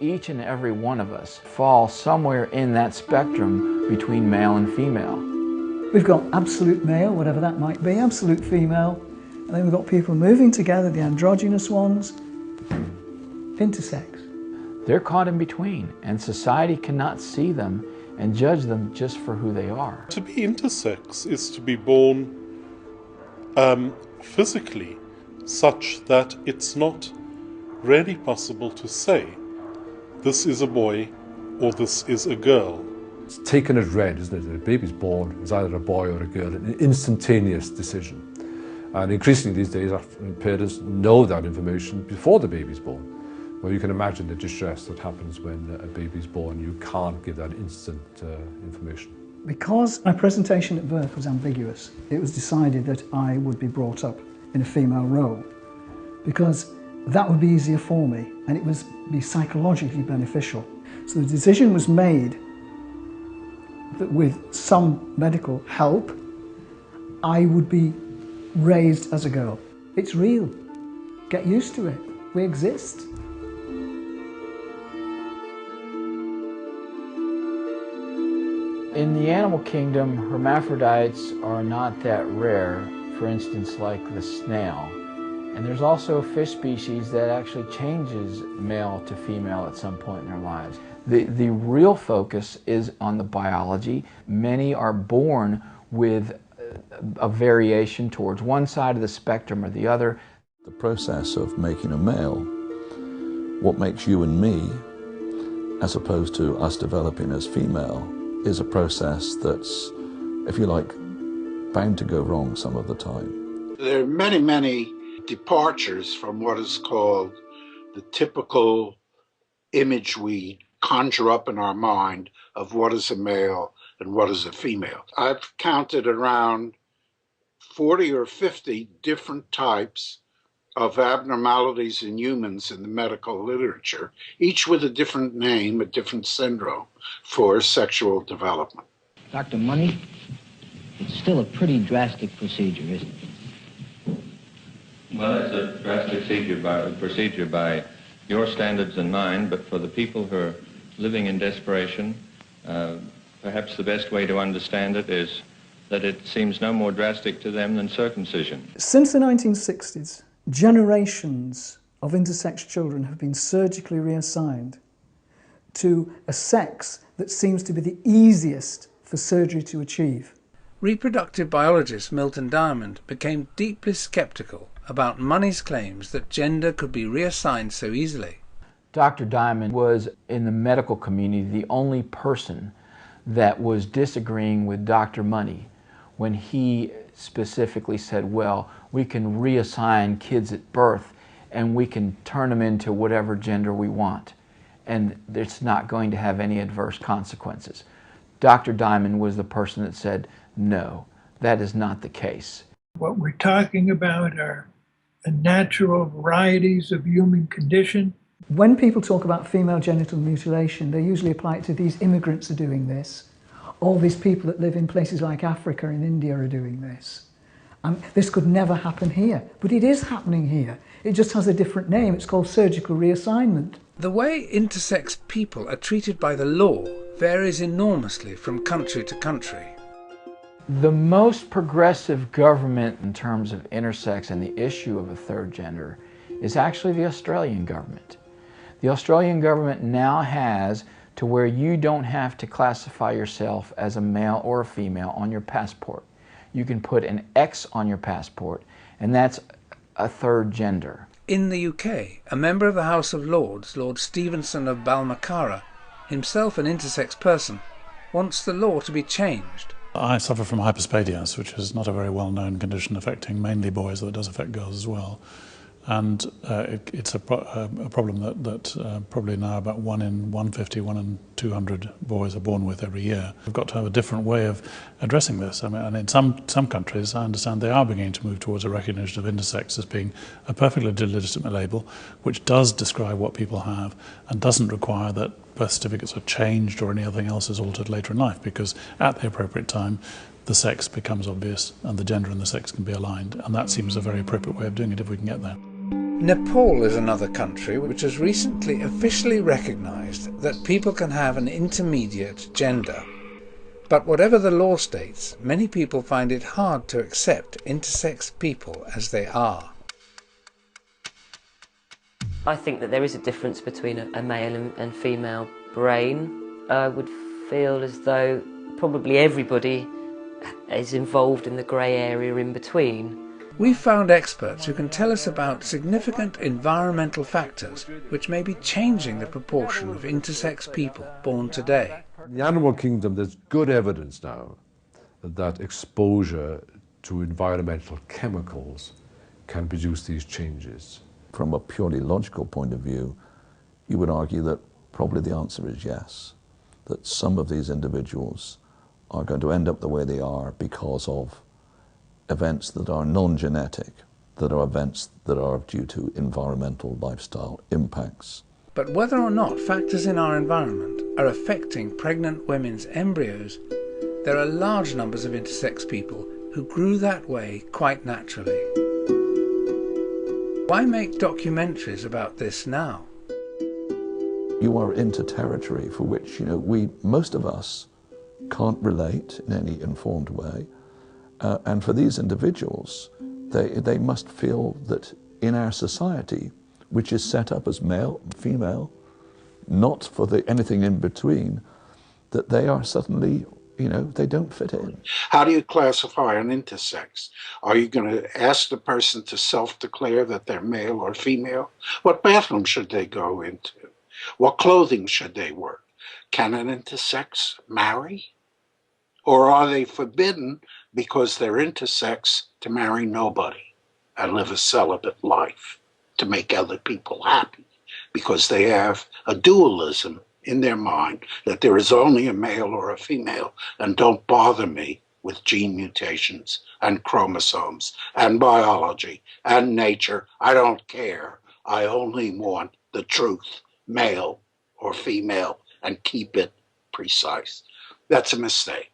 Each and every one of us fall somewhere in that spectrum between male and female. We've got absolute male, whatever that might be, absolute female, and then we've got people moving together, the androgynous ones, intersex. They're caught in between, and society cannot see them and judge them just for who they are. To be intersex is to be born physically such that it's not really possible to say this is a boy or this is a girl. It's taken as read, isn't it? The baby's born, it's either a boy or a girl, an instantaneous decision. And increasingly these days, parents know that information before the baby's born. Well, you can imagine the distress that happens when a baby's born. You can't give that instant information. Because my presentation at birth was ambiguous, it was decided that I would be brought up in a female role, because that would be easier for me and it would be psychologically beneficial. So the decision was made that with some medical help, I would be raised as a girl. It's real. Get used to it. We exist. In the animal kingdom, hermaphrodites are not that rare, for instance, like the snail. And there's also a fish species that actually changes male to female at some point in their lives. The real focus is on the biology. Many are born with a variation towards one side of the spectrum or the other. The process of making a male, what makes you and me, as opposed to us developing as female, is a process that's, if you like, bound to go wrong some of the time. There are many departures from what is called the typical image we conjure up in our mind of what is a male and what is a female. I've counted around 40 or 50 different types of abnormalities in humans in the medical literature, each with a different name, a different syndrome for sexual development. Dr. Money, it's still a pretty drastic procedure, isn't it? Well, it's a drastic procedure by your standards and mine, but for the people who are living in desperation, perhaps the best way to understand it is that it seems no more drastic to them than circumcision. Since the 1960s, generations of intersex children have been surgically reassigned to a sex that seems to be the easiest for surgery to achieve. Reproductive biologist Milton Diamond became deeply sceptical about Money's claims that gender could be reassigned so easily. Dr. Diamond was, in the medical community, the only person that was disagreeing with Dr. Money when he specifically said, well, we can reassign kids at birth and we can turn them into whatever gender we want, and it's not going to have any adverse consequences. Dr. Diamond was the person that said, no, that is not the case. What we're talking about are the natural varieties of human condition. When people talk about female genital mutilation, they usually apply it to these immigrants are doing this. All these people that live in places like Africa and India are doing this. This could never happen here, but it is happening here. It just has a different name. It's called surgical reassignment. The way intersex people are treated by the law varies enormously from country to country. The most progressive government in terms of intersex and the issue of a third gender is actually the Australian government. The Australian government now has to where you don't have to classify yourself as a male or a female on your passport. You can put an X on your passport, and that's a third gender. In the UK, a member of the House of Lords, Lord Stevenson of Balmacara, himself an intersex person, wants the law to be changed. I suffer from hyperspadias, which is not a very well-known condition affecting mainly boys, though it does affect girls as well. And it's a problem that probably now about 1 in 150, 1 in 200 boys are born with every year. We've got to have a different way of addressing this. I mean, and in some countries, I understand they are beginning to move towards a recognition of intersex as being a perfectly legitimate label, which does describe what people have and doesn't require that birth certificates are changed or anything else is altered later in life, because at the appropriate time, the sex becomes obvious and the gender and the sex can be aligned, and that seems a very appropriate way of doing it if we can get there. Nepal is another country which has recently officially recognised that people can have an intermediate gender. But whatever the law states, many people find it hard to accept intersex people as they are. I think that there is a difference between a male and female brain. I would feel as though probably everybody is involved in the grey area in between. We've found experts who can tell us about significant environmental factors which may be changing the proportion of intersex people born today. In the animal kingdom, there's good evidence now that exposure to environmental chemicals can produce these changes. From a purely logical point of view, you would argue that probably the answer is yes, that some of these individuals are going to end up the way they are because of events that are non-genetic, that are events that are due to environmental lifestyle impacts. But whether or not factors in our environment are affecting pregnant women's embryos, there are large numbers of intersex people who grew that way quite naturally. Why make documentaries about this now? You are into territory for which, most of us can't relate in any informed way. And for these individuals, they must feel that in our society, which is set up as male and female, not for anything in between, that they are suddenly, they don't fit in. How do you classify an intersex? Are you going to ask the person to self-declare that they're male or female? What bathroom should they go into? What clothing should they wear? Can an intersex marry? Or are they forbidden because they're intersex to marry nobody and live a celibate life to make other people happy? Because they have a dualism in their mind that there is only a male or a female, and don't bother me with gene mutations and chromosomes and biology and nature. I don't care. I only want the truth, male or female, and keep it precise. That's a mistake.